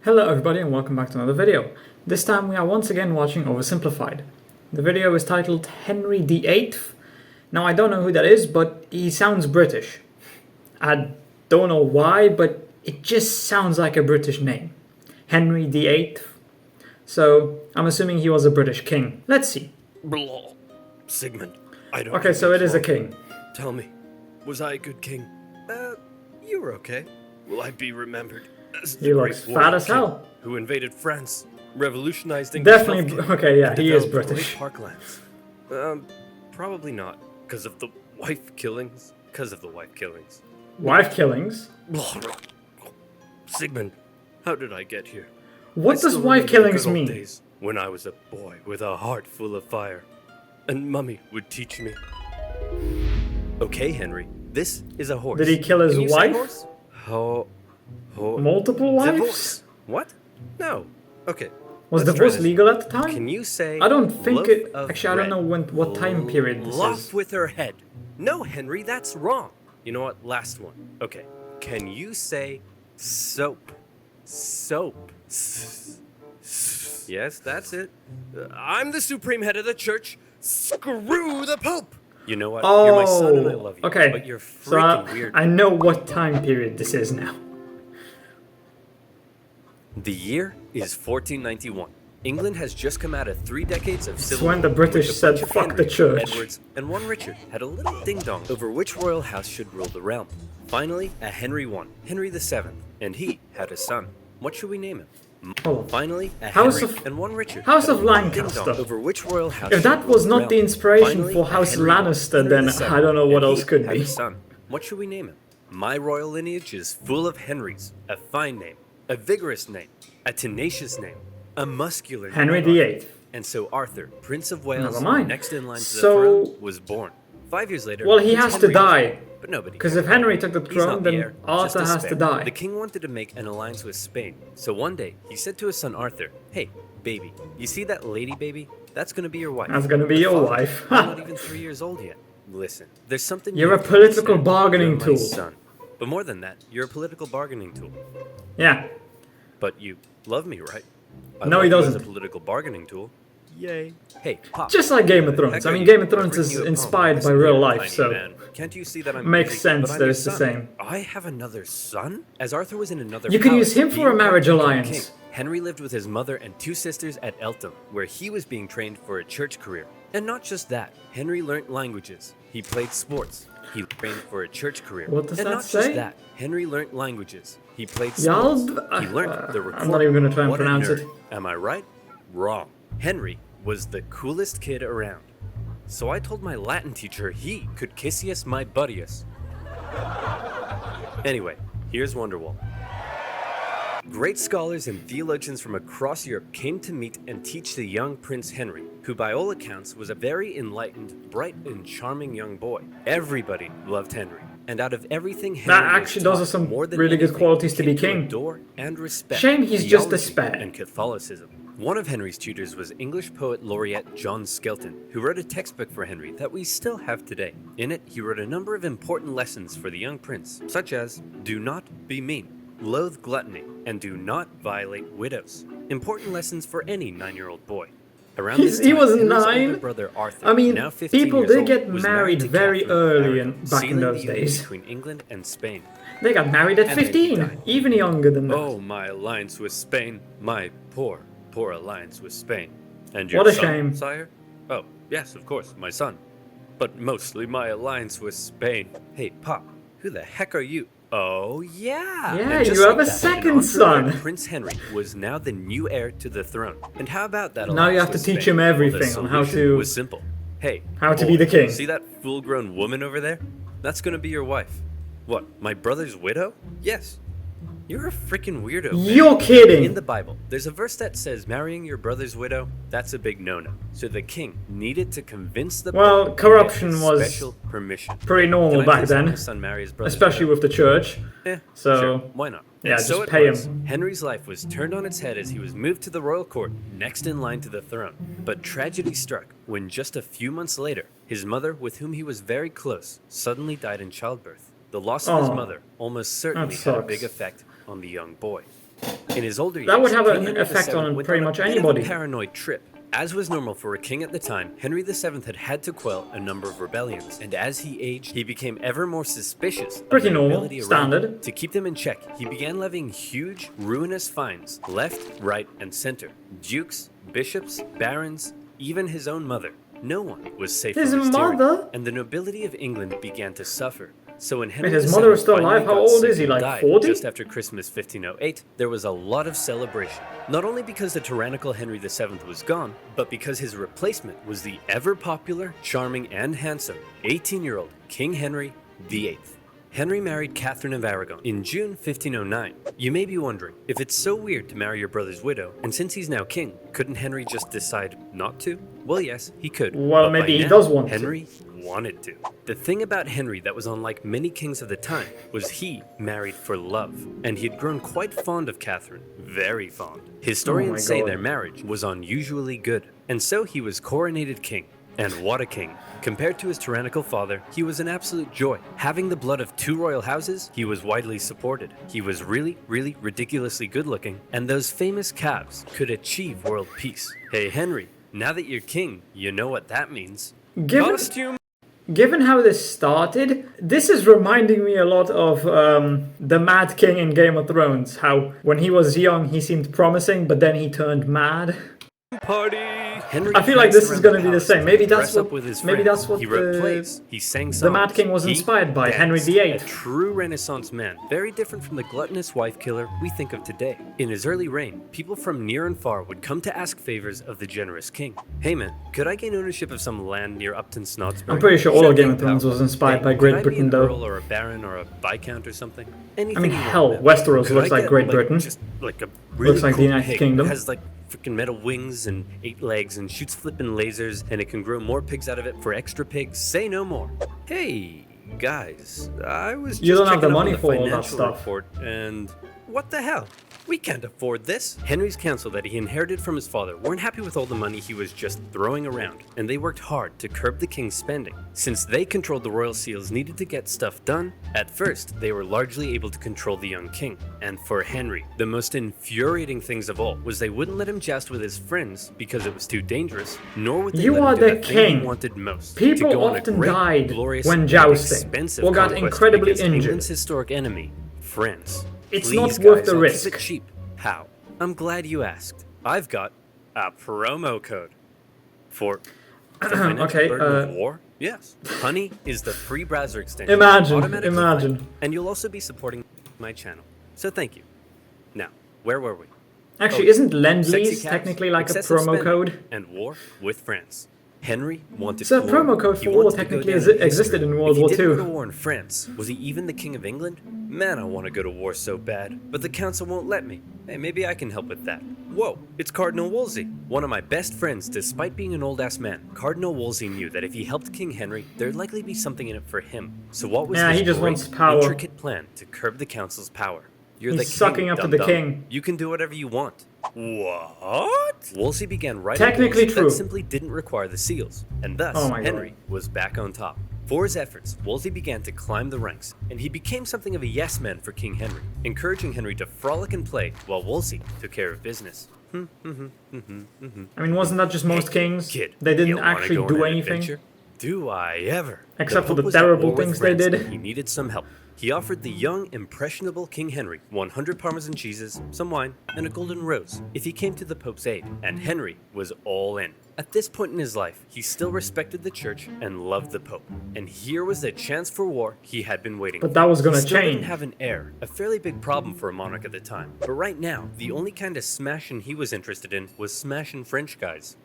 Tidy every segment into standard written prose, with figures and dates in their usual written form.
Hello everybody and welcome back to another video. This time we are once again watching Oversimplified. The video is titled Henry VIII. Now I don't know who that is, but he sounds British. I don't know why, but it just sounds like a British name. Henry VIII. So I'm assuming he was a British king. Let's see. Blah. Sigmund, I don't. Okay, so it is a king. Tell me, was I a good king? You were okay. Will I be remembered as the He great looks fat warrior as hell. king who invaded France, revolutionized English Definitely, healthcare, okay, yeah, and he is developed British. great parklands? Probably not, because of the wife killings. Wife killings? Blah, blah. Sigmund, how did I get here? What I does still wife remember the killings good old mean? days when I was a boy with a heart full of fire, and Mummy would teach me. Okay, Henry, this is a horse. Did he kill his Can you say wife? horse? Multiple wives? Divorce. What? No. Okay. Was let's try divorce this. legal at the time? Can you say? I don't think loaf it. of Actually, I don't know bread? what time period this Loaf is. with her head. No, Henry, that's wrong. You know what? Last one. Okay. Can you say soap? Soap. Yes, that's it. I'm the supreme head of the church. Screw the Pope. You know what? You're my son and I love you. Okay. But you're So freaking weird. I know what time period this is now. The year is 1491. England has just come out of 3 decades of civil when the war, British which a said, bunch of "Fuck the Henrys, church." Edwards, and one Richard had a little ding-dong over which royal house should rule the realm. Finally, a Henry won, Henry VII, and he had a son. What should we name him? Hold on. Finally, a House Henry of- and one Richard. House had a of little Lancaster. ding-dong over which royal house If should that rule was the not realm. the inspiration Finally, for a House Henry won, Lannister, Henry then VII, I don't know what and else he could had be. a son. What should we name him? My royal lineage is full of Henrys. A fine name, a vigorous name, a tenacious name, a muscular name. Henry VIII. And so Arthur, Prince of Wales, Never mind. next in line to So- the throne, was born. 5 years later, Well, he Prince has to Henry was die. born, but nobody. Because cared. if Henry took the He's throne, not the then heir, Arthur just a has to spare. die. The king wanted to make an alliance with Spain. So one day, he said to his son Arthur, "Hey, baby, you see that lady baby? That's gonna be your wife." That's gonna be The your father, wife. "I'm not even 3 years old yet. Listen, there's something You're you a have to political understand. bargaining You're my tool. son. But more than that, you're a political bargaining tool. Yeah. But you love me, right? I No, love he you doesn't. As a political bargaining tool. Yay. Hey, Pop. Just like Game of who the Thrones. heck I are mean, you? Game of I'm Thrones bringing is you a poem. inspired by Listen real here, life, tiny so man. Can't you see that I'm makes busy? sense But I'm that your it's the son. same. I have another son? As Arthur was in another You can palace, use him for being a marriage crowned king, alliance. Henry lived with his mother and 2 sisters at Eltham, where he was being trained for a church career. And not just that, Henry learnt languages. He played sports. He trained for a church career. What does and that not say? just that, Henry learnt languages. He played Y'all sports. He learned the I'm not even gonna try and What a pronounce nerd. it. Am I right? Wrong. Henry was the coolest kid around. So I told my Latin teacher he could kissius my buddius. Anyway, here's Wonderwall. Great scholars and theologians from across Europe came to meet and teach the young Prince Henry, who by all accounts was a very enlightened, bright, and charming young boy. Everybody loved Henry, and out of everything Henry That was actually those taught, are some more than really good anything, qualities to he be came king. adore and respect Shame he's just a theology spare. and Catholicism. One of Henry's tutors was English poet laureate John Skelton, who wrote a textbook for Henry that we still have today. In it, he wrote a number of important lessons for the young prince, such as do not be mean, loathe gluttony, and do not violate widows. Important lessons for any 9-year-old boy. Around this He time, was Henry's 9? older brother Arthur, I mean, now 15 people years did old, get was married to very Catherine of early Aragon, back in sealing those the union days. between England and Spain. They got married at And then he 15, died. even younger than that. Oh, my alliance with Spain, my poor, poor alliance with Spain. And your What a son, shame. sire? Oh, yes, of course, my son. But mostly my alliance with Spain. Hey, Pop, who the heck are you? Oh, yeah. Yeah, And just you have like a that, second an entrepreneur, son. Prince Henry was now the new heir to the throne. And how about that? Now you alliance have to with teach Spain? him Well, everything the on how solution to- was simple. Hey, how to boy, be the king. See that full-grown woman over there? That's gonna be your wife. What? My brother's widow? Yes. You're a freaking weirdo. man. You're kidding. In the Bible, there's a verse that says marrying your brother's widow, that's a big no-no. So the king needed to convince the Well, Pope to corruption get his was special permission. Pretty normal Can I back please have then, my son marry his brother's especially widow? with the church. So, Sure, why not? yeah, And so just it pay was. him. Henry's life was turned on its head as he was moved to the royal court, next in line to the throne. But tragedy struck when just a few months later, his mother, with whom he was very close, suddenly died in childbirth. The loss of his Aw, mother almost certainly that had a sucks. big effect on the young boy. In his older years, That would have King an Henry effect VII on went pretty a much bit of a anybody. paranoid trip. As was normal for a king at the time, Henry VII had to quell a number of rebellions, and as he aged, he became ever more suspicious Pretty of the normal, nobility around standard. him. To keep them in check, he began levying huge, ruinous fines, left, right, and center. Dukes, bishops, barons, even his own mother. No one was safe His from his tyranny, mother? and the nobility of England began to suffer. So when Henry Wait, his VII mother is still finally alive? How got old sick is he, and like died 40? just after Christmas 1508, there was a lot of celebration. Not only because the tyrannical Henry VII was gone, but because his replacement was the ever-popular, charming, and handsome 18-year-old King Henry VIII. Henry married Catherine of Aragon in June 1509. You may be wondering, if it's so weird to marry your brother's widow, and since he's now king, couldn't Henry just decide not to? Well, yes, he could. Well, but maybe by he now, does want to. Henry wanted to. The thing about Henry that was unlike many kings of the time was he married for love, and he had grown quite fond of Catherine, very fond. Historians say God. their marriage was unusually good, and so he was coronated king. And what a king. Compared to his tyrannical father, he was an absolute joy. Having the blood of two royal houses, he was widely supported. He was really, really ridiculously good looking, and those famous calves could achieve world peace. Hey Henry, now that you're king, you know what that means. Costume! Given how this started, this is reminding me a lot of the Mad King in Game of Thrones. How when he was young, he seemed promising, but then he turned mad. Party! Henry I feel like pranced this is around going to the be the palace same. Maybe to that's dress up what. with his Maybe friends. that's what he wrote plays. He sang songs. the Mad King was He inspired by. Henry danced. VIII. A true Renaissance man, very different from the gluttonous wife killer we think of today. In his early reign, people from near and far would come to ask favors of the generous king. Hey man, could I gain ownership of some land near Upton Snodsbury? I'm pretty sure all Sure of Game thing, of Thrones pal. was inspired Hey, by could Great I be Britain, an though. earl or a baron or a viscount or something? Anything I mean, you want, hell, man. Westeros Could looks I like get, Great Britain. Just like a really Looks like the cool United pig Kingdom. that has like freaking metal wings and 8 legs and shoots flippin' lasers, and it can grow more pigs out of it for extra pigs. Say no more. Hey guys, I was just You don't have the checking up money on for all that financial stuff. report, and what the hell? We can't afford this. Henry's council that he inherited from his father weren't happy with all the money he was just throwing around, and they worked hard to curb the king's spending. Since they controlled the royal seals needed to get stuff done, at first they were largely able to control the young king. And for Henry, the most infuriating things of all was they wouldn't let him joust with his friends because it was too dangerous, nor would they You let are him do the the thing king. he wanted most. People to go on a often great, died glorious, when and jousting, expensive or got conquest incredibly against injured. England's historic enemy, France. It's Please, not worth guys, the I'll risk. Keep it cheap. How? I'm glad you asked. I've got a promo code for the financial Okay, burden of war. Yes, Honey is the free browser extension. Imagine, automatically imagine. fund, and you'll also be supporting my channel. So thank you. Now, where were we? Actually, Oh, isn't Lend sexy Lease cats, technically like a excessive promo spending, code? and war with France. Henry wanted So a glory. promo code He for war wanted to go technically down in existed history. in World If he War didn't go II. to war in France, was he even the king of England? Man, I want to go to war so bad, but the council won't let me. Hey, maybe I can help with that. Whoa, it's Cardinal Wolsey, one of my best friends. Despite being an old-ass man, Cardinal Wolsey knew that if he helped King Henry, there'd likely be something in it for him. So what was Yeah, his he just great, wants power. intricate plan to curb the council's power? You're He's the king, sucking up to the dum-dum. king. You can do whatever you want. What? Wolsey began writing Technically laws true. that simply didn't require the seals, and thus Oh my God. Henry was back on top. For his efforts, Wolsey began to climb the ranks, and he became something of a yes man for King Henry, encouraging Henry to frolic and play while Wolsey took care of business. I mean, wasn't that just most kings? Kid, They didn't you wanna actually go on do an anything. adventure? Do I ever? Except for Pope the was at terrible war with things they France, did. and he needed some help. He offered the young, impressionable King Henry 100 Parmesan cheeses, some wine, and a golden rose if he came to the Pope's aid, and Henry was all in. At this point in his life, he still respected the church and loved the Pope. And here was the chance for war he had been waiting for. But that was gonna He still change. didn't have an heir, a fairly big problem for a monarch at the time. But right now, the only kind of smashing he was interested in was smashing French guys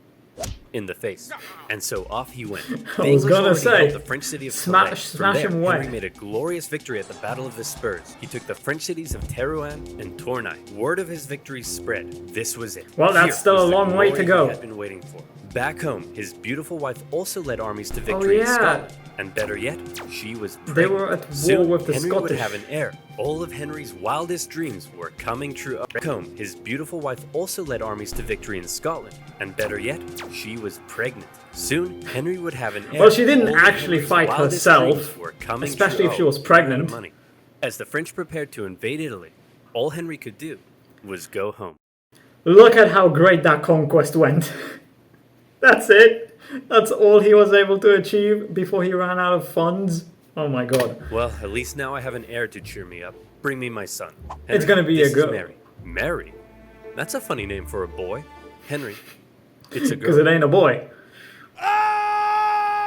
in the face. And so off he went. The I was English gonna already say, held the French city of smash- Calais. smash From him there, away. Henry made a glorious victory at the Battle of the Spurs. He took the French cities of Terouanne and Tournai. Word of his victories spread. This was it. Well, that's Here still was a the long way to glory go. he had been waiting for. Back home, his beautiful wife also led armies to victory in yeah. Scotland. And better yet, she was pregnant. They were at war Soon, with the Henry Scottish. would have an heir. All of Henry's wildest dreams were coming true. Back home, his beautiful wife also led armies to victory in Scotland. And better yet, she was pregnant. Soon, Henry would have an heir. Well, she didn't All of actually Henry's fight wildest herself, dreams were coming especially true. if she was Oh, ran out of pregnant. money. As the French prepared to invade Italy, all Henry could do was go home. Look at how great that conquest went. That's it. That's all he was able to achieve before he ran out of funds. Oh my god. Well, at least now I have an heir to cheer me up. Bring me my son. It's gonna be this a girl. Is Mary. Mary? That's a funny name for a boy. Henry. It's a girl. Because it ain't a boy.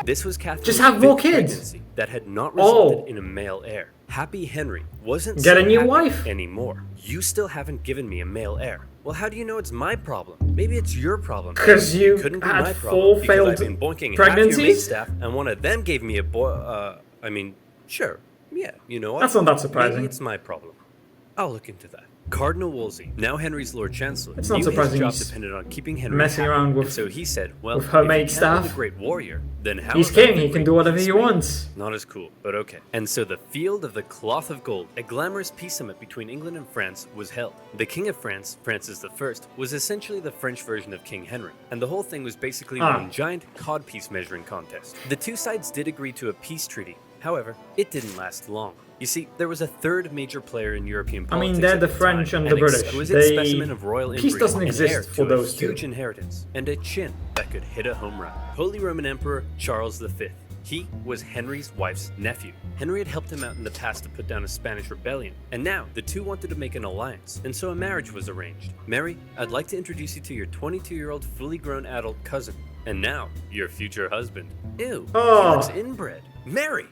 This was Catherine's Just have more fifth kids. pregnancy that had not resulted in a male heir. Happy Henry wasn't Get so a new happy wife. anymore. You still haven't given me a male heir. Well, how do you know it's my problem? Maybe it's your problem. 'Cause you couldn't be had my 4 problem because failed I've been boinking half your maid pregnancies? staff, and one of them gave me a boy. Sure, yeah, you know what? That's not that surprising. Maybe it's my problem. I'll look into that. Cardinal Wolsey, now Henry's Lord Chancellor, It's not knew surprising his job he's depended on keeping Henry messing happy. around with- And so he said, well, with her if maid you can't staff. be a great warrior, then how He's about king, the he can great do whatever he peacemaker? wants. Not as cool, but okay. And so the Field of the Cloth of Gold, a glamorous peace summit between England and France, was held. The King of France, Francis I, was essentially the French version of King Henry, and the whole thing was basically one giant codpiece measuring contest. The two sides did agree to a peace treaty. However, it didn't last long. You see, there was a third major player in European I politics. mean, they're at the time, French and an the British. exquisite specimen of royal Peace inbreeding, doesn't an exist heir for to a those two. huge inheritance, and a chin that could hit a home run. Holy Roman Emperor Charles V. He was Henry's wife's nephew. Henry had helped him out in the past to put down a Spanish rebellion, and now the two wanted to make an alliance, and so a marriage was arranged. Mary, I'd like to introduce you to your 22-year-old fully grown adult cousin, and now your future husband. Ew, Oh. he looks inbred. Mary!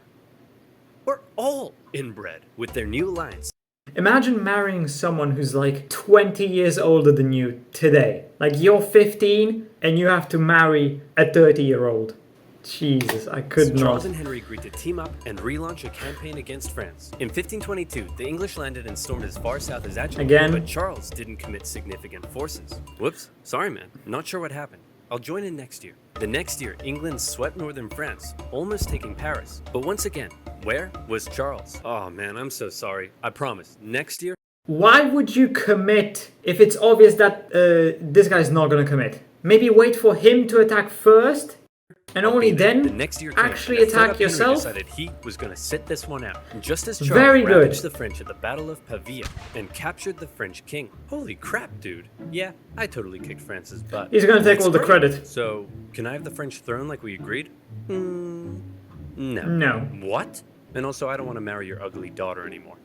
We're all inbred with their new alliance. Imagine marrying someone who's like 20 years older than you today. Like you're 15 and you have to marry a 30-year-old. Jesus, I could Charles not. and Henry agreed to team up and relaunch a campaign against France. In 1522, the English landed and stormed as far south as Agen, Again? but Charles didn't commit significant forces. Whoops, sorry man, not sure what happened. I'll join in next year. The next year, England swept northern France, almost taking Paris. But once again, where was Charles? Oh man, I'm so sorry. I promise, next year... Why would you commit if it's obvious that this guy's not gonna commit? Maybe wait for him to attack first? And I'll only be there. then The next year came, actually and a attack fed-up Henry yourself? decided he was going to sit this one out. And just as Charles Very good. ravaged the French at the Battle of Pavia and captured the French king. Holy crap, dude. Yeah, I totally kicked France's butt. He's gonna take That's all the great. credit. So, can I have the French throne like we agreed? No. No. What? And also, I don't want to marry your ugly daughter anymore.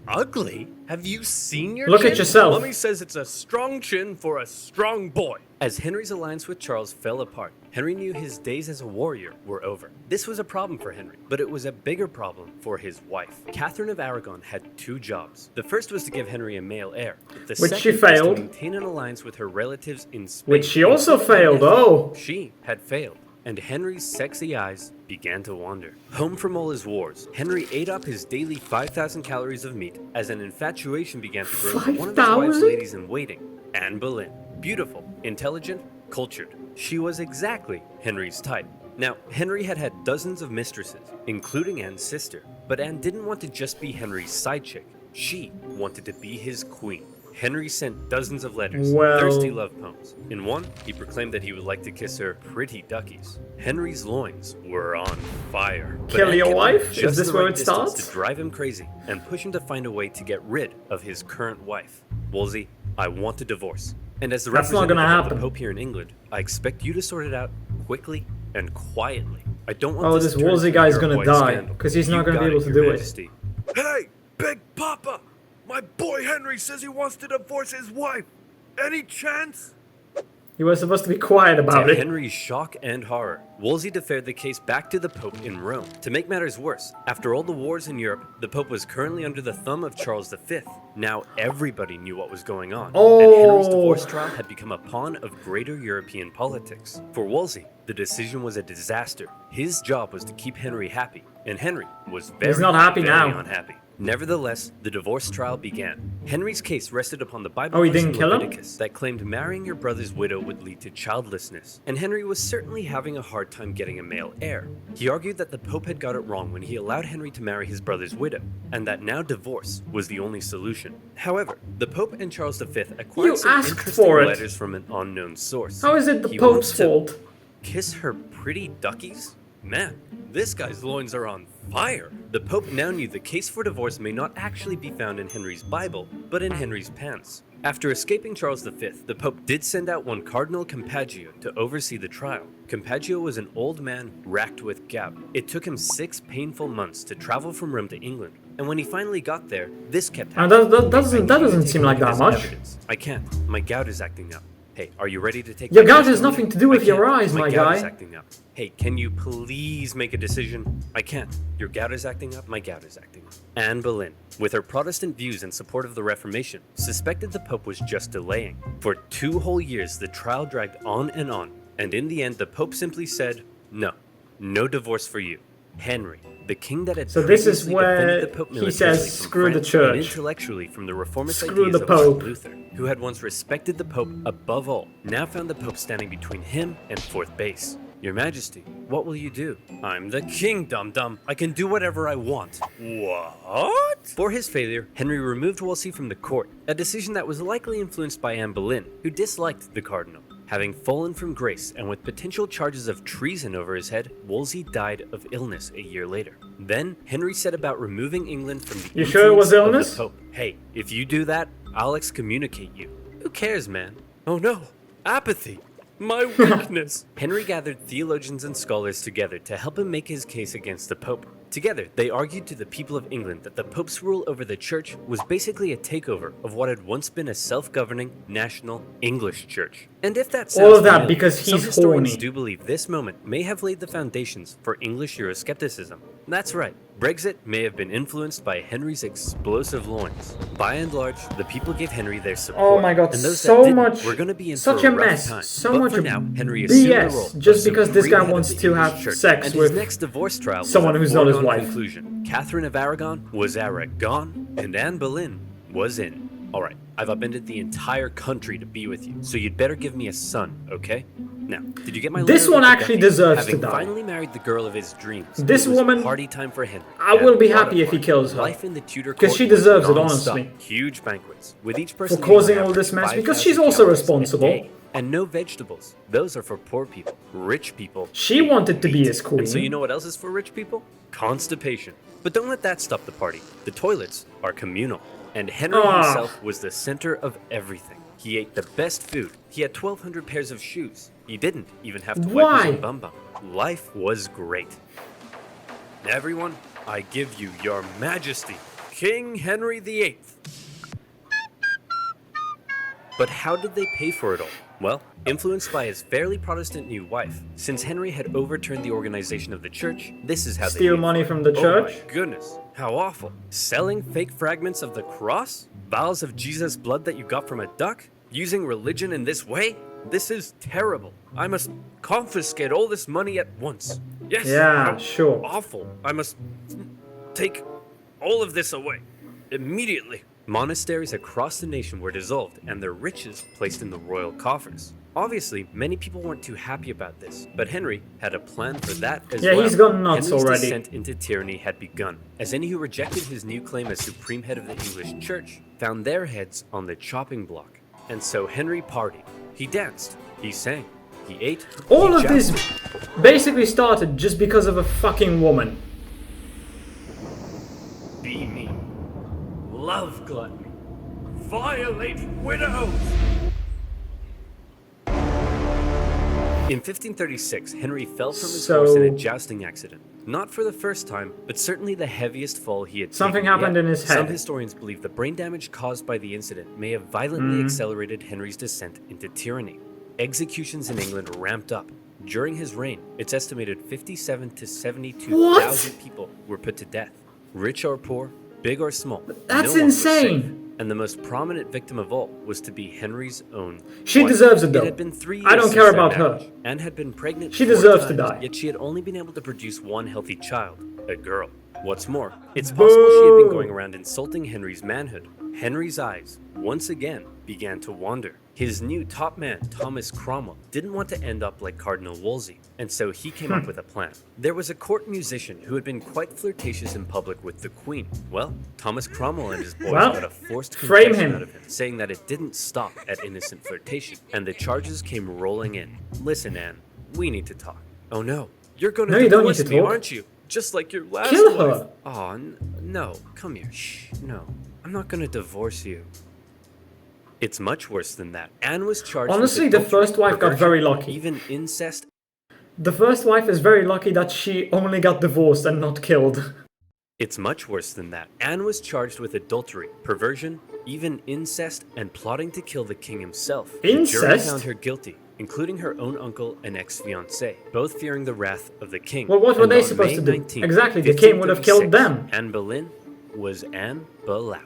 Ugly? Have you seen your Look chin? at yourself. Mommy says it's a strong chin for a strong boy. As Henry's alliance with Charles fell apart, Henry knew his days as a warrior were over. This was a problem for Henry, but it was a bigger problem for his wife. Catherine of Aragon had 2 jobs. The first was to give Henry a male heir, but the Which she second was failed. to maintain an alliance with her relatives in Spain. Which she also including her failed, nephew. oh. She had failed, and Henry's sexy eyes began to wander. Home from all his wars, Henry ate up his daily 5,000 calories of meat as an infatuation began to grow with one of his wife's 5,000? ladies in waiting, Anne Boleyn. Beautiful, intelligent, cultured. She was exactly Henry's type. Now, Henry had had dozens of mistresses, including Anne's sister, but Anne didn't want to just be Henry's side chick. She wanted to be his queen. Henry sent dozens of letters, Well- thirsty love poems. In one, he proclaimed that he would like to kiss her pretty duckies. Henry's loins were on fire. But Kill Anne your kept wife? him Is just this the where right it distance starts? to drive him crazy and push him to find a way to get rid of his current wife. Wolsey, I want a divorce. And as the That's not representative gonna of the happen. Pope here in England, I expect you to sort it out quickly and quietly. I don't want Oh, this this to turn Wolsey into guy's a gonna White die, scandal. 'cause he's not You gonna be got able to Your do it. Majesty. Hey, Big Papa! My boy Henry says he wants to divorce his wife. Any chance? You were supposed to be quiet about To it. Henry's shock and horror, Wolsey deferred the case back to the Pope in Rome. To make matters worse, after all the wars in Europe, the Pope was currently under the thumb of Charles V. Now everybody knew what was going on, and Henry's Oh. divorce trial had become a pawn of greater European politics. For Wolsey, the decision was a disaster. His job was to keep Henry happy, and Henry was very, not happy very now. unhappy. Nevertheless, the divorce trial began. Henry's case rested upon the Bible Oh, he verse didn't in kill him? Leviticus that claimed marrying your brother's widow would lead to childlessness, and Henry was certainly having a hard time getting a male heir. He argued that the Pope had got it wrong when he allowed Henry to marry his brother's widow, and that now divorce was the only solution. However, the Pope and Charles V acquired You some asked interesting for it. letters from an unknown source. How is it the He Pope's wants to fault? Kiss her pretty duckies? Man, this guy's loins are on fire. The Pope now knew the case for divorce may not actually be found in Henry's Bible, but in Henry's pants. After escaping Charles V, the Pope did send out one Cardinal Campeggio to oversee the trial. Campeggio was an old man racked with gout. It took him 6 painful months to travel from Rome to England, and when he finally got there, this kept happening. That doesn't seem like that much. I can't. My gout is acting up. Hey, are you ready to take Your gout has nothing to do with your eyes, my gout is guy. acting up. Hey, can you please make a decision? I can't. Your gout is acting up, my gout is acting up. Anne Boleyn, with her Protestant views in support of the Reformation, suspected the Pope was just delaying. For 2 whole years, the trial dragged on, and in the end, the Pope simply said, no divorce for you. Henry, the king that had So this is previously where defended the Pope he militarily says, from "Screw the France church. and intellectually from the reformist Screw ideas the of Martin Pope." Luther, who had once respected the Pope above all, now found the Pope standing between him and 4th base. Your Majesty, what will you do? I'm the king, dum-dum. I can do whatever I want. What? For his failure, Henry removed Wolsey from the court, a decision that was likely influenced by Anne Boleyn, who disliked the cardinal. Having fallen from grace and with potential charges of treason over his head, Wolsey died of illness a year later. Then, Henry set about removing England from the You sure it was influence of illness? the Pope. Hey, if you do that, I'll excommunicate you. Who cares, man? Oh no, apathy. My weakness. Henry gathered theologians and scholars together to help him make his case against the Pope. Together, they argued to the people of England that the Pope's rule over the church was basically a takeover of what had once been a self-governing, national English church. And if that sounds All of that familiar, because some he's historians horny. do believe this moment may have laid the foundations for English Euroscepticism. That's right, Brexit may have been influenced by Henry's explosive loins. By and large, the people gave Henry their support. Oh my god, and those so that didn't much, were going to be in such for a rough mess, time. so But much for now, Henry assumed the role BS, just of because this supreme guy head of wants the to English have church, sex and with his next divorce trial was someone a who's not his foregone wife. Conclusion. Catherine of Aragon was Aragon, and Anne Boleyn was in. Alright, I've upended the entire country to be with you, so you'd better give me a son, okay? Now, did you get my This letter one about actually Becky? deserves to Having die. finally married the girl of his dreams, This it was woman- party time for Henry. I will And be what a happy if he party. kills her. Life in the Tudor 'Cause court she was deserves it, non-stop. honestly. Huge banquets, with each person For causing eating all this average mess, because 5,000 she's also calories a responsible. day. And no vegetables. Those are for poor people. Rich people. She eat wanted to be meat. his queen. And so you know what else is for rich people? Constipation. But don't let that stop the party. The toilets are communal. And Henry Ah. himself was the center of everything. He ate the best food. He had 1,200 pairs of shoes. He didn't even have to wipe Why? his own bum-bum. Life was great. Everyone, I give you your majesty, King Henry VIII. But how did they pay for it all? Well, influenced by his fairly Protestant new wife, since Henry had overturned the organization of the church, this is how they Steal paid money for it. from the church? Oh my goodness, how awful. Selling fake fragments of the cross? Vials of Jesus' blood that you got from a duck? Using religion in this way? This is terrible. I must confiscate all this money at once. Yes, Yeah, how sure. awful. I must take all of this away immediately. Monasteries across the nation were dissolved and their riches placed in the royal coffers. Obviously, many people weren't too happy about this, but Henry had a plan for that as Yeah, well. he's gone nuts Henry's already. descent into tyranny had begun, as any who rejected his new claim as supreme head of the English church found their heads on the chopping block. And so Henry partied. He danced. He sang. He ate. All he of this jousted. basically started just because of a fucking woman. Be me. Love gluttony. Violate widows. In 1536, Henry fell from his horse in a jousting accident. Not for the first time, but certainly the heaviest fall he had Something taken happened yet. in his Some head. historians believe the brain damage caused by the incident may have violently accelerated Henry's descent into tyranny. Executions in England ramped up. During his reign, it's estimated 57 to 72,000 people were put to death. Rich or poor, big or small. That's no one was insane. safe. And the most prominent victim of all was to be Henry's own She wife. deserves it, though. It had been 3 years I don't since care their about her. marriage, and had been pregnant She 4 deserves to times, die. Yet she had only been able to produce one healthy child, a girl. What's more, it's possible she had been Boo. going around insulting Henry's manhood. Henry's eyes, once again, began to wander. His new top man, Thomas Cromwell, didn't want to end up like Cardinal Wolsey, and so he came up with a plan. There was a court musician who had been quite flirtatious in public with the Queen. Well, Thomas Cromwell and his boys Well, got a forced frame confession him. out of him, saying that it didn't stop at innocent flirtation, and the charges came rolling in. Listen, Anne, we need to talk. Oh no, You're gonna No, you don't need divorce to me, talk. aren't you? Just like your last Kill wife. her. Aw, no. Come here. Shh. No. I'm not gonna divorce you. It's much worse than that. Anne was charged Honestly, with the adultery, first wife got perversion, very lucky. even incest. The first wife is very lucky that she only got divorced and not killed. It's much worse than that. Anne was charged with adultery, perversion, even incest, and plotting to kill the king himself. The jury Incest? found her guilty, including her own uncle and ex-fiancé, both fearing the wrath of the king. Well, what were And they on supposed May to do? 19th, Exactly, the king would have killed 1536, them. Anne Boleyn was Anne Boleyn.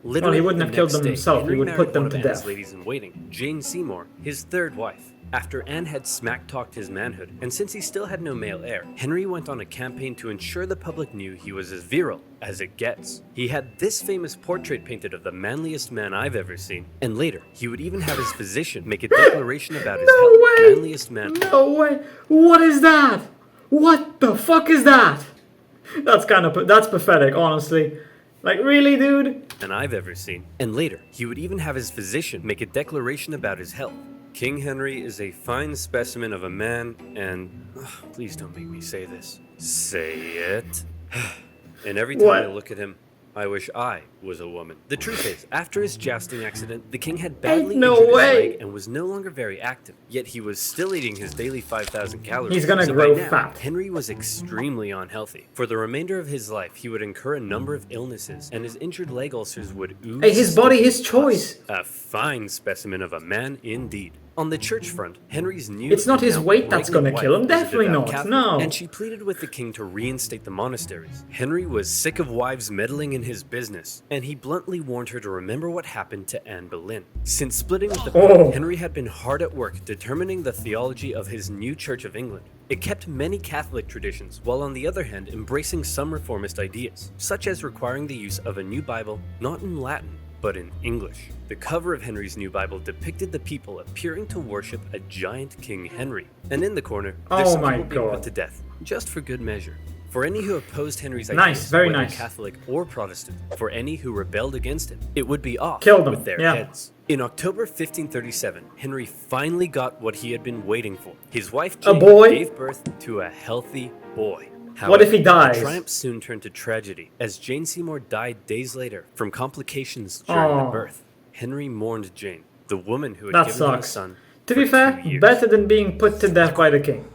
Well, he wouldn't the have killed next them day, himself, he Henry would put married them one to of Anne's death. ladies-in-waiting, Jane Seymour, his third wife. After Anne had smack-talked his manhood, and since he still had no male heir, Henry went on a campaign to ensure the public knew he was as virile as it gets. He had this famous portrait painted of the manliest man I've ever seen, and later, he would even have his physician make a declaration about his No health, way! manliest man. No way! What is that? What the fuck is that? That's that's pathetic, honestly. Like, really, dude? Than I've ever seen. And later, he would even have his physician make a declaration about his health. King Henry is a fine specimen of a man, and please don't make me say this. Say it. And every time What? I look at him, I wish I was a woman. The truth is, after his jousting accident, the king had badly Ain't no injured his way. leg and was no longer very active. Yet he was still eating his daily 5,000 calories. He's gonna So grow by now, fat. Henry was extremely unhealthy. For the remainder of his life, he would incur a number of illnesses, and his injured leg ulcers would ooze. Hey, his body, his sticky choice. pus. A fine specimen of a man indeed. On the church front, Henry's new It's not his now weight that's pregnant gonna kill him, wife was a definitely devout not, Catholic, no. And she pleaded with the king to reinstate the monasteries. Henry was sick of wives meddling in his business, and he bluntly warned her to remember what happened to Anne Boleyn. Since splitting with the Pope, Oh. Henry had been hard at work determining the theology of his new Church of England. It kept many Catholic traditions, while on the other hand embracing some reformist ideas, such as requiring the use of a new Bible not in Latin, but in English. The cover of Henry's new Bible depicted the people appearing to worship a giant King Henry. And in the corner, there's Oh some my people being God. put to death, just for good measure. For any who opposed Henry's Nice, ideas, very whether nice. Catholic or Protestant, for any who rebelled against him, it would be off Kill them, with their yeah. heads. In October 1537, Henry finally got what he had been waiting for. His wife A Jane boy? gave birth to a healthy boy. What if he However, dies? The triumph soon turned to tragedy, as Jane Seymour died days later from complications during the Aw. birth. Henry mourned Jane, the woman who had That given him a sucks. son. To for be fair, 2 years. better than being put to death by the king.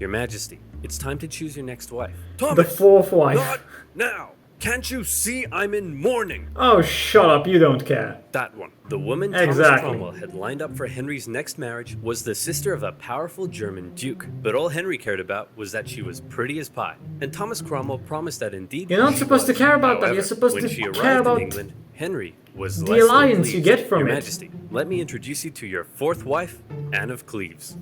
Your Majesty, it's time to choose your next wife. The Thomas, fourth wife. not now. Can't you see I'm in mourning? Oh, shut up, you don't care. That one. The woman Exactly. Thomas Cromwell had lined up for Henry's next marriage was the sister of a powerful German duke. But all Henry cared about was that she was pretty as pie. And Thomas Cromwell promised that indeed You're not she supposed to was. care about that, However, you're supposed when to she care arrived about in England, Henry was the less than alliance you pleased. get from Your it. Majesty, let me introduce you to your fourth wife, Anne of Cleves.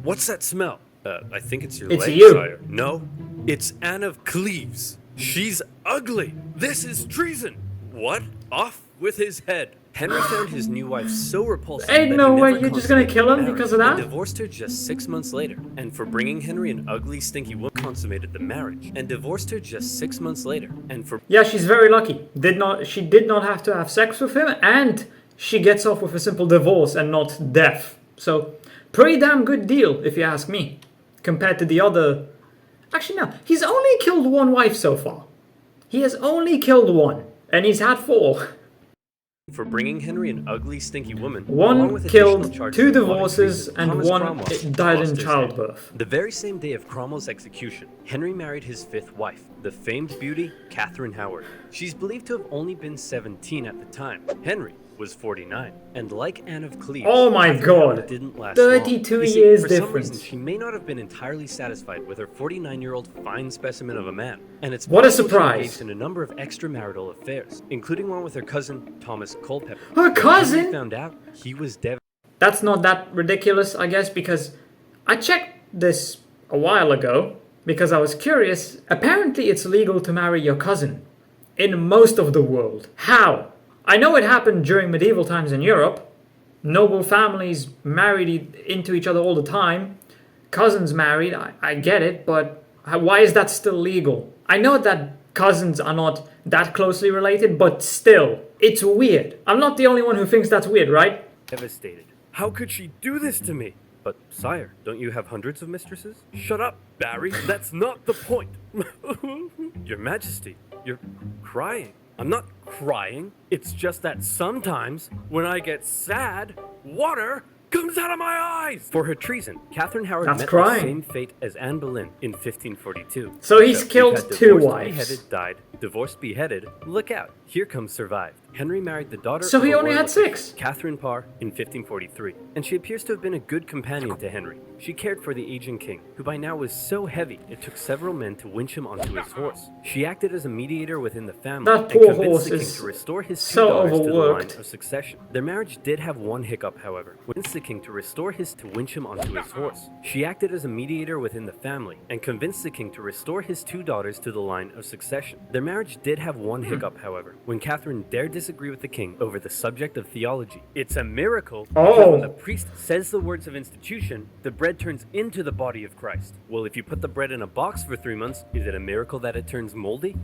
What's that smell? I think it's your It's leg, you. sire. No, it's Anne of Cleves. She's ugly. This is treason. What? Off with his head. Henry found his new wife so repulsive Ain't that no he way never you're just gonna kill him consummated because the of marriage that? And divorced her just 6 months later. And for bringing Henry an ugly, stinky woman, consummated the marriage. And divorced her just 6 months later. And for Yeah, she's very lucky. She did not have to have sex with him, and she gets off with a simple divorce and not death. So, pretty damn good deal, if you ask me. Compared to the other... Actually, no. He's only killed one wife so far. He has only killed one. And he's had 4. bringing Henry an ugly, stinky woman, along One with additional killed, charges 2 of plotting divorces, treason, and Thomas one Cromwell died lost in his childbirth. head. The very same day of Cromwell's execution, Henry married his 5th wife, the famed beauty Catherine Howard. She's believed to have only been 17 at the time. Henry was 49, and like Anne of Cleves, Oh my Catherine God. Howard didn't last 32 long. You see, years for some difference. reason, she may not have been entirely satisfied with her 49-year-old fine specimen of a man, and it's What a possible she surprise. engaged in a number of extramarital affairs, including one with her cousin Thomas Culpeper. Her When cousin? Henry found out, he was devastated. That's not that ridiculous, I guess, because I checked this a while ago because I was curious. Apparently, it's legal to marry your cousin in most of the world. How? I know it happened during medieval times in Europe. Noble families married into each other all the time. Cousins married, I get it, but why is that still legal? I know that cousins are not that closely related, but still, it's weird. I'm not the only one who thinks that's weird, right? Devastated. How could she do this to me? But, sire, don't you have hundreds of mistresses? Shut up, Barry. That's not the point. Your Majesty, you're crying. I'm not crying. It's just that sometimes when I get sad, water comes out of my eyes. For her treason, Catherine Howard That's met crying. the same fate as Anne Boleyn in 1542. So he's we've killed had two divorced, wives. Beheaded, died, divorced, beheaded. Look out, here comes survived. Henry married the daughter So of he a only royal had official, 6. Catherine Parr, in 1543. And she appears to have been a good companion to Henry. She cared for the aging king, who by now was so heavy it took several men to winch him onto his horse. She acted as a mediator within the family That and poor convinced horse the king is to restore his two so daughters to the overworked. line of succession. Their marriage did have one hiccup, however. Convinced the king to restore his to winch him onto his horse. She acted as a mediator within the family and convinced the king to restore his 2 daughters to the line of succession. Their marriage did have one hiccup, however, when Catherine dared disagree with the king over the subject of theology. It's a miracle because when the priest says the words of institution, the bread turns into the body of Christ. Well, if you put the bread in a box for 3 months, is it a miracle that it turns moldy?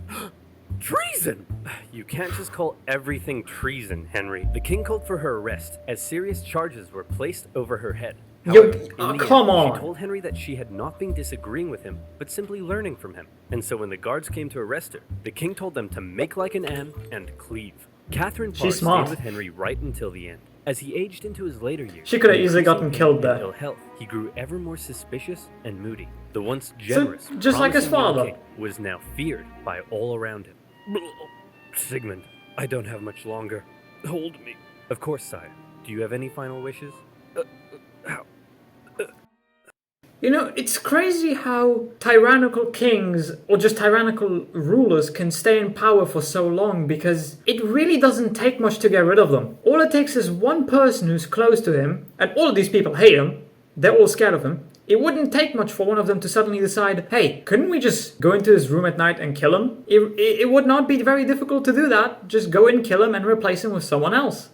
Treason! You can't just call everything treason, Henry. The king called for her arrest, as serious charges were placed over her head. However, in the come end, on. She told Henry that she had not been disagreeing with him, but simply learning from him. And so when the guards came to arrest her, the king told them to make like an Anne and cleave. Catherine Parr She's smart. stayed with Henry right until the end. As he aged into his later years, She could have with easily gotten increasing killed pain there. and ill health, he grew ever more suspicious and moody. The once generous, just like his promising young father. king was now feared by all around him. Sigmund, I don't have much longer. Hold me. Of course, sire. Do you have any final wishes? How? You know, it's crazy how tyrannical kings or just tyrannical rulers can stay in power for so long, because it really doesn't take much to get rid of them. All it takes is one person who's close to him, and all of these people hate him, they're all scared of him. It wouldn't take much for one of them to suddenly decide, hey, couldn't we just go into his room at night and kill him? It would not be very difficult to do that. Just go in, kill him, and replace him with someone else.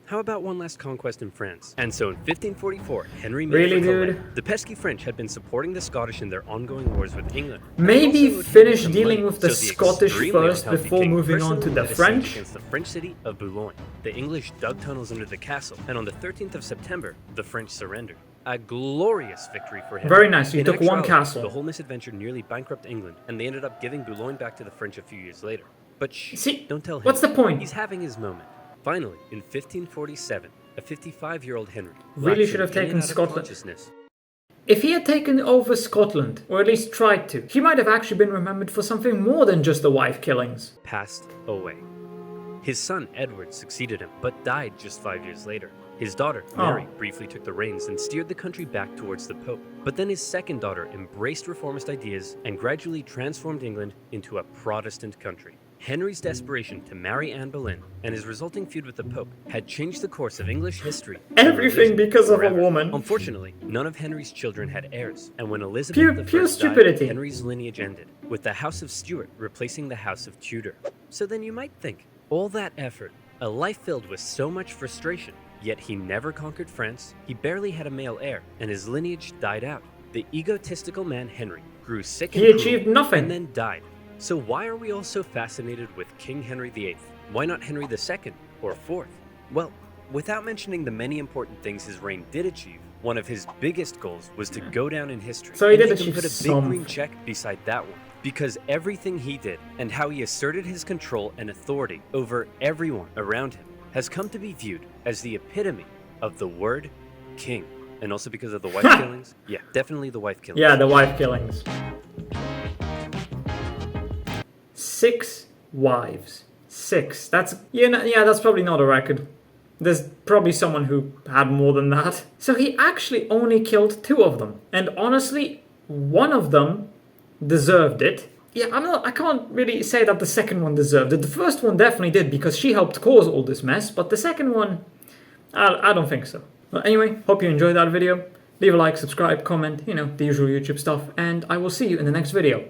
How about one last conquest in France? And so in 1544, Henry made Really, for Calais. dude? The pesky French had been supporting the Scottish in their ongoing wars with England. Maybe And also finish some dealing money. with the So Scottish extremely first unhealthy before king moving on to personally the led a siege French? against the French city of Boulogne. The English dug tunnels under the castle, and on the 13th of September, the French surrendered. A glorious victory for him. Very nice, you In took one actuality, castle. The whole misadventure nearly bankrupted England, and they ended up giving Boulogne back to the French a few years later. But shh, See, don't tell him. what's the point? He's having his moment. Finally, in 1547, a 55-year-old Henry Really rocked should him have in taken and out of Scotland. consciousness. If he had taken over Scotland, or at least tried to, he might have actually been remembered for something more than just the wife killings. Passed away. His son Edward succeeded him, but died just 5 years later. His daughter, Mary, briefly took the reins and steered the country back towards the Pope. But then his second daughter embraced reformist ideas and gradually transformed England into a Protestant country. Henry's desperation to marry Anne Boleyn and his resulting feud with the Pope had changed the course of English history. and Everything religion because of a forever. woman. Unfortunately, none of Henry's children had heirs, and when Elizabeth Pure I stupidity. died, Henry's lineage ended, with the House of Stuart replacing the House of Tudor. So then you might think, all that effort, a life filled with so much frustration, yet he never conquered France, he barely had a male heir, and his lineage died out. The egotistical man Henry grew sick and He cruel, achieved nothing. and then died. So why are we all so fascinated with King Henry VIII? Why not Henry II or IV? Well, without mentioning the many important things his reign did achieve, one of his biggest goals was to go down in history. So he And did you can achieve put a big something. green check beside that one. Because everything he did and how he asserted his control and authority over everyone around him has come to be viewed as the epitome of the word king. And also because of the wife killings? Yeah, definitely the wife killings. Yeah, the wife killings. 6 wives. 6. That's, yeah, that's probably not a record. There's probably someone who had more than that. So he actually only killed 2 of them. And honestly, one of them deserved it. Yeah, I can't really say that the second one deserved it. The first one definitely did, because she helped cause all this mess, but the second one, I don't think so. Well, anyway, hope you enjoyed that video. Leave a like, subscribe, comment, the usual YouTube stuff, and I will see you in the next video.